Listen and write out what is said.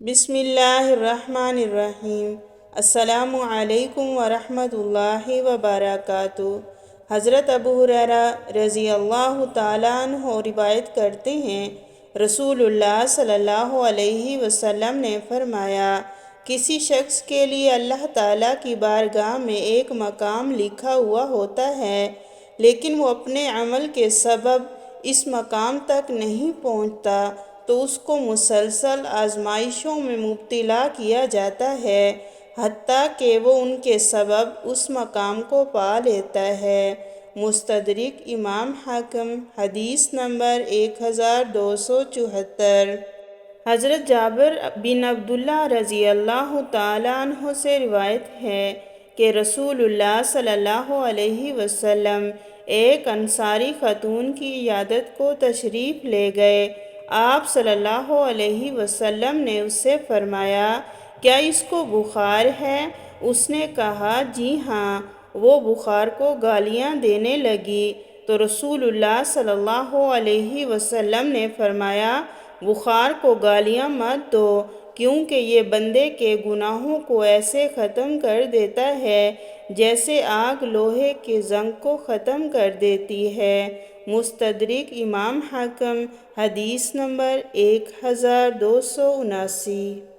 بسم اللہ الرحمن الرحیم۔ السلام علیکم ورحمۃ اللہ وبرکاتہ۔ حضرت ابو ہریرہ رضی اللہ تعالیٰ عنہ روایت کرتے ہیں، رسول اللہ صلی اللہ علیہ وسلم نے فرمایا، کسی شخص کے لیے اللہ تعالیٰ کی بارگاہ میں ایک مقام لکھا ہوا ہوتا ہے، لیکن وہ اپنے عمل کے سبب اس مقام تک نہیں پہنچتا تو اس کو مسلسل آزمائشوں میں مبتلا کیا جاتا ہے، حتیٰ کہ وہ ان کے سبب اس مقام کو پا لیتا ہے۔ مستدرک امام حاکم، حدیث نمبر 1274۔ حضرت جابر بن عبداللہ رضی اللہ تعالیٰ عنہ سے روایت ہے کہ رسول اللہ صلی اللہ علیہ وسلم ایک انصاری خاتون کی عیادت کو تشریف لے گئے۔ آپ صلی اللہ علیہ وسلم نے اس سے فرمایا، کیا اس کو بخار ہے؟ اس نے کہا، جی ہاں۔ وہ بخار کو گالیاں دینے لگی تو رسول اللہ صلی اللہ علیہ وسلم نے فرمایا، بخار کو گالیاں مت دو، کیونکہ یہ بندے کے گناہوں کو ایسے ختم کر دیتا ہے جیسے آگ لوہے کے زنگ کو ختم کر دیتی ہے۔ مستدرک امام حاکم، حدیث نمبر 1279۔